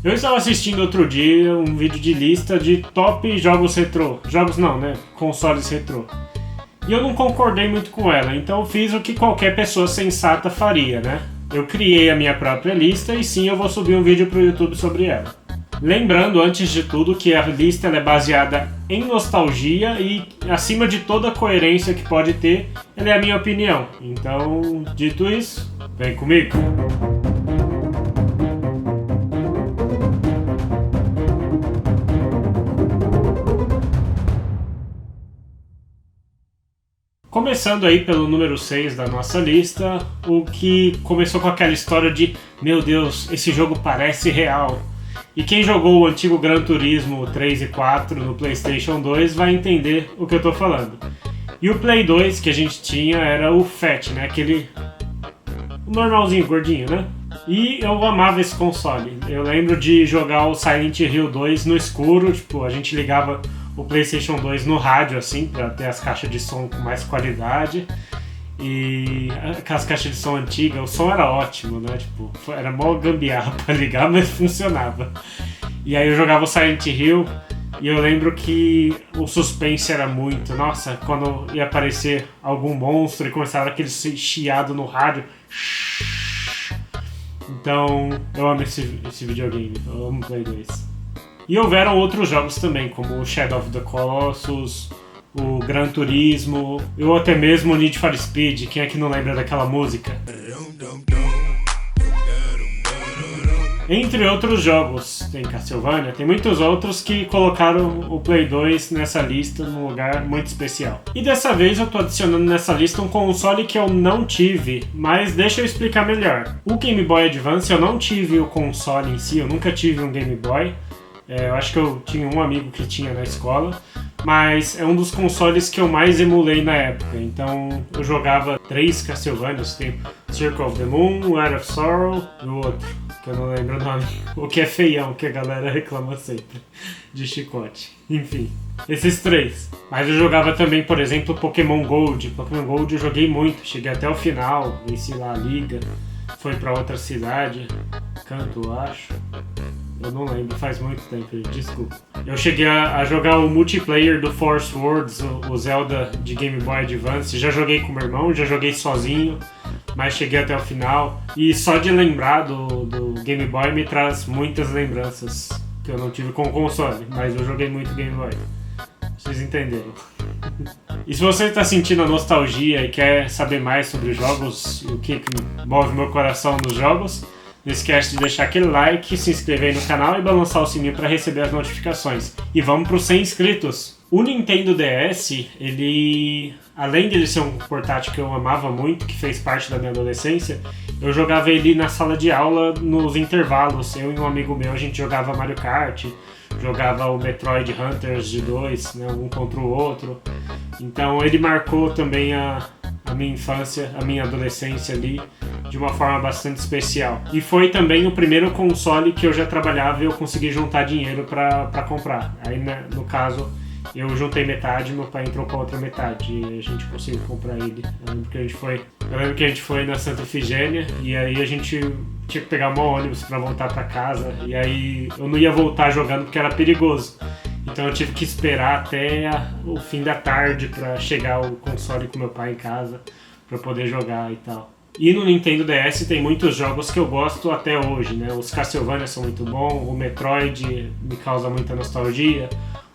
Eu estava assistindo outro dia um vídeo de lista de top jogos retrô. Jogos não, né? Consoles retrô. E eu não concordei muito com ela, então eu fiz o que qualquer pessoa sensata faria, né? Eu criei a minha própria lista e sim, eu vou subir um vídeo pro YouTube sobre ela. Lembrando, antes de tudo, que a lista ela é baseada em nostalgia e, acima de toda a coerência que pode ter, ela é a minha opinião. Então, dito isso, vem comigo! Começando aí pelo número 6 da nossa lista, o que começou com aquela história de meu Deus, esse jogo parece real. E quem jogou o antigo Gran Turismo 3 e 4 no PlayStation 2 vai entender o que eu tô falando. E o Play 2 que a gente tinha era o Fat, né? Aquele normalzinho, gordinho, né? E eu amava esse console. Eu lembro de jogar o Silent Hill 2 no escuro, tipo, a gente ligava o PlayStation 2 no rádio, assim, pra ter as caixas de som com mais qualidade. E aquelas caixas de som antigas, o som era ótimo, né? Tipo, era mó gambiarra pra ligar, mas funcionava. E aí eu jogava o Silent Hill e eu lembro que o suspense era muito. Nossa, quando ia aparecer algum monstro e começava aquele chiado no rádio. Então, eu amo esse videogame, eu amo Play 2. E houveram outros jogos também, como o Shadow of the Colossus, o Gran Turismo, ou até mesmo o Need for Speed. Quem é que não lembra daquela música? Entre outros jogos, tem Castlevania, tem muitos outros que colocaram o Play 2 nessa lista num lugar muito especial. E dessa vez eu tô adicionando nessa lista um console que eu não tive, mas deixa eu explicar melhor. O Game Boy Advance eu não tive o console em si, eu nunca tive um Game Boy. Eu acho que eu tinha um amigo que tinha na escola, mas é um dos consoles que eu mais emulei na época. Então eu jogava 3 Castlevanias, tem Circle of the Moon, Heart of Sorrow e o outro, que eu não lembro o nome. O que é feião, que a galera reclama sempre, de chicote. Enfim, esses 3. Mas eu jogava também, por exemplo, Pokémon Gold. Pokémon Gold eu joguei muito, cheguei até o final, venci lá a liga, foi pra outra cidade, Canto, eu acho. Eu não lembro, faz muito tempo, desculpa. Eu cheguei a jogar o multiplayer do Force Words, o Zelda de Game Boy Advance. Já joguei com meu irmão, já joguei sozinho, mas cheguei até o final. E só de lembrar do Game Boy me traz muitas lembranças que eu não tive com o console, mas eu joguei muito Game Boy. Vocês entenderam. E se você está sentindo a nostalgia e quer saber mais sobre jogos e o que move meu coração nos jogos, não esquece de deixar aquele like, se inscrever aí no canal e balançar o sininho para receber as notificações. E vamos para os 100 inscritos! O Nintendo DS, ele, além de ele ser um portátil que eu amava muito, que fez parte da minha adolescência, eu jogava ele na sala de aula nos intervalos. Eu e um amigo meu, a gente jogava Mario Kart, jogava o Metroid Hunters de 2, né, um contra o outro. Então ele marcou também a minha infância, a minha adolescência ali, de uma forma bastante especial. E foi também o primeiro console que eu já trabalhava e eu consegui juntar dinheiro para comprar. Aí, né, no caso, eu juntei metade, meu pai entrou com a outra metade e a gente conseguiu comprar ele. Eu lembro que a gente foi na Santa Efigênia e aí a gente tinha que pegar um ônibus para voltar para casa e aí eu não ia voltar jogando porque era perigoso. Então eu tive que esperar até o fim da tarde para chegar o console com meu pai em casa para poder jogar e tal. E no Nintendo DS tem muitos jogos que eu gosto até hoje, né? Os Castlevania são muito bons, o Metroid me causa muita nostalgia,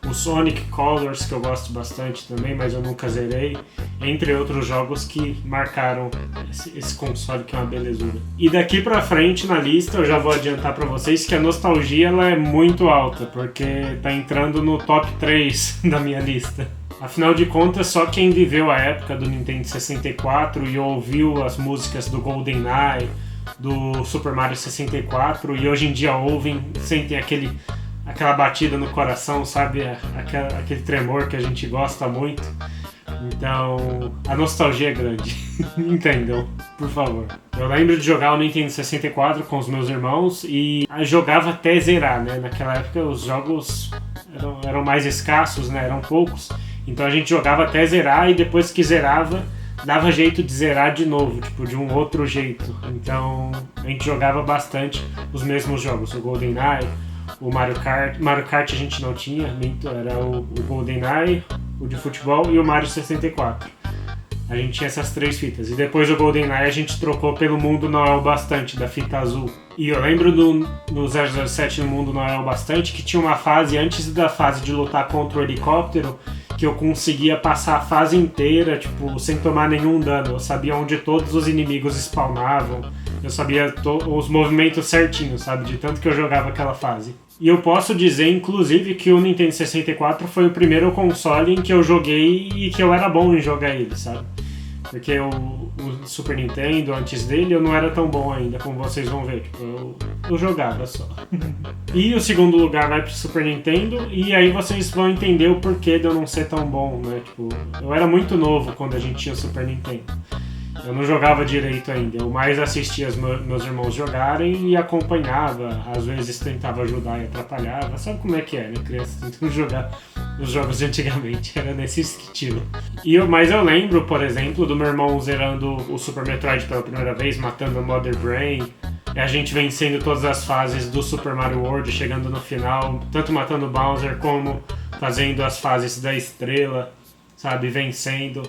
o Sonic Colors que eu gosto bastante também, mas eu nunca zerei, entre outros jogos que marcaram esse console que é uma belezura. E daqui pra frente na lista eu já vou adiantar pra vocês que a nostalgia ela é muito alta, porque tá entrando no top 3 da minha lista. Afinal de contas, só quem viveu a época do Nintendo 64 e ouviu as músicas do GoldenEye, do Super Mario 64 e hoje em dia ouvem, sentem aquela batida no coração, sabe? Aquele tremor que a gente gosta muito. Então, a nostalgia é grande. Entendam, por favor. Eu lembro de jogar o Nintendo 64 com os meus irmãos e jogava até zerar, né? Naquela época os jogos eram mais escassos, né? Eram poucos. Então a gente jogava até zerar e depois que zerava, dava jeito de zerar de novo, tipo, de um outro jeito. Então, a gente jogava bastante os mesmos jogos, o GoldenEye, o Mario Kart. Mario Kart a gente não tinha, era o GoldenEye, o de futebol e o Mario 64. A gente tinha essas 3 fitas. E depois o GoldenEye a gente trocou pelo Mundo Não É o Bastante, da fita azul. E eu lembro no 007 no Mundo Não É o Bastante que tinha uma fase, antes da fase de lutar contra o helicóptero, que eu conseguia passar a fase inteira, tipo, sem tomar nenhum dano. Eu sabia onde todos os inimigos spawnavam. Eu sabia os movimentos certinhos, sabe? De tanto que eu jogava aquela fase. E eu posso dizer, inclusive, que o Nintendo 64 foi o primeiro console em que eu joguei e que eu era bom em jogar ele, sabe? Porque o Super Nintendo, antes dele, eu não era tão bom ainda, como vocês vão ver. Tipo, eu jogava só. E o segundo lugar vai pro Super Nintendo, e aí vocês vão entender o porquê de eu não ser tão bom, né? Tipo, eu era muito novo quando a gente tinha o Super Nintendo. Eu não jogava direito ainda, eu mais assistia meus irmãos jogarem e acompanhava, às vezes tentava ajudar e atrapalhava. Sabe como é que é, né? Criança tentando jogar os jogos de antigamente, era nesse estilo. Mas eu lembro, por exemplo, do meu irmão zerando o Super Metroid pela primeira vez, matando o Mother Brain, e a gente vencendo todas as fases do Super Mario World, chegando no final, tanto matando o Bowser como fazendo as fases da estrela, sabe, vencendo.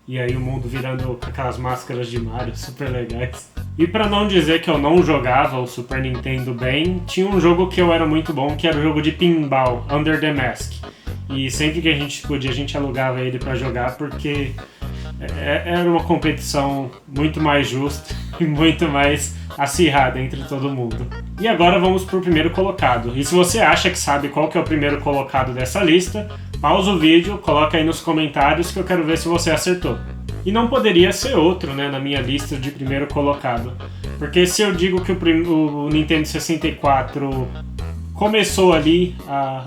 E aí o mundo virando com aquelas máscaras de Mario super legais. E pra não dizer que eu não jogava o Super Nintendo bem, tinha um jogo que eu era muito bom, que era o jogo de pinball, Under the Mask. E sempre que a gente podia, a gente alugava ele pra jogar, porque era uma competição muito mais justa e muito mais acirrada entre todo mundo. E agora vamos pro primeiro colocado. E se você acha que sabe qual que é o primeiro colocado dessa lista, pausa o vídeo, coloca aí nos comentários que eu quero ver se você acertou. E não poderia ser outro, né, na minha lista de primeiro colocado. Porque se eu digo que o Nintendo 64 começou ali,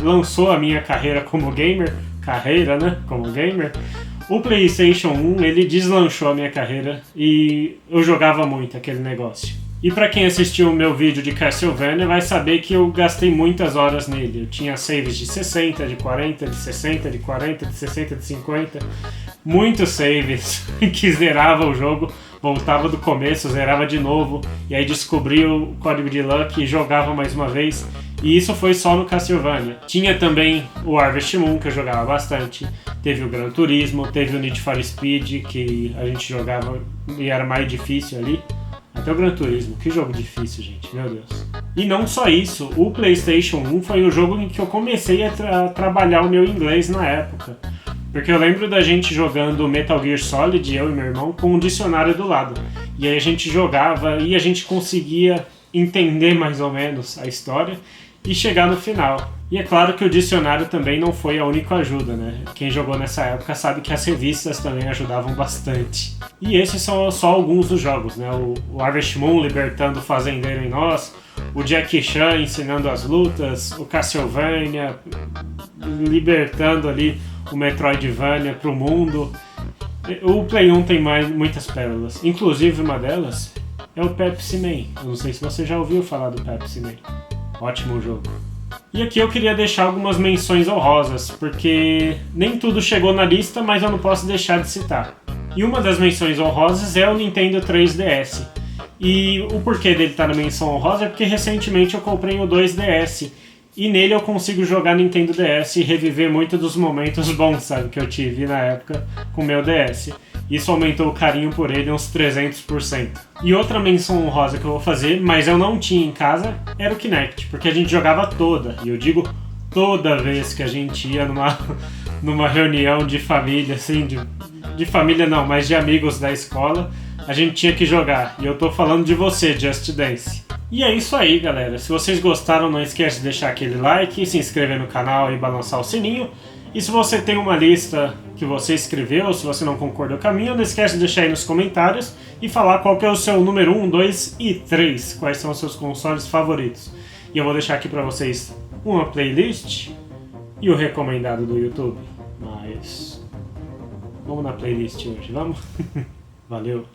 lançou a minha carreira como gamer, o PlayStation 1 ele deslanchou a minha carreira e eu jogava muito aquele negócio. E pra quem assistiu o meu vídeo de Castlevania vai saber que eu gastei muitas horas nele. Eu tinha saves de 60, de 40, de 60, de 40, de 60, de 50. Muitos saves que zerava o jogo, voltava do começo, zerava de novo. E aí descobria o código de Luck e jogava mais uma vez. E isso foi só no Castlevania. Tinha também o Harvest Moon, que eu jogava bastante. Teve o Gran Turismo, teve o Need for Speed, que a gente jogava e era mais difícil ali. Até o Gran Turismo, que jogo difícil, gente, meu Deus. E não só isso, o PlayStation 1 foi o jogo em que eu comecei a trabalhar o meu inglês na época. Porque eu lembro da gente jogando Metal Gear Solid, eu e meu irmão, com um dicionário do lado. E aí a gente jogava e a gente conseguia entender mais ou menos a história e chegar no final. E é claro que o dicionário também não foi a única ajuda, né? Quem jogou nessa época sabe que as revistas também ajudavam bastante. E esses são só alguns dos jogos, né? O Harvest Moon libertando o fazendeiro em nós, o Jackie Chan ensinando as lutas, o Castlevania libertando ali o Metroidvania pro mundo. O Play 1 tem muitas pérolas, inclusive uma delas é o Pepsi Man. Eu não sei se você já ouviu falar do Pepsi Man. Ótimo jogo. E aqui eu queria deixar algumas menções honrosas, porque nem tudo chegou na lista, mas eu não posso deixar de citar. E uma das menções honrosas é o Nintendo 3DS. E o porquê dele estar na menção honrosa é porque recentemente eu comprei o 2DS. E nele eu consigo jogar Nintendo DS e reviver muitos dos momentos bons, sabe, que eu tive na época com o meu DS. Isso aumentou o carinho por ele uns 300%. E outra menção honrosa que eu vou fazer, mas eu não tinha em casa, era o Kinect, porque a gente jogava e eu digo toda vez que a gente ia numa reunião de família, assim, de família não, mas de amigos da escola, a gente tinha que jogar. E eu tô falando de você, Just Dance. E é isso aí, galera. Se vocês gostaram, não esquece de deixar aquele like, se inscrever no canal e balançar o sininho. E se você tem uma lista que você escreveu, se você não concordou com a minha, não esquece de deixar aí nos comentários e falar qual que é o seu número 1, 2 e 3, quais são os seus consoles favoritos. E eu vou deixar aqui pra vocês uma playlist e o recomendado do YouTube. Mas vamos na playlist hoje, vamos? Valeu!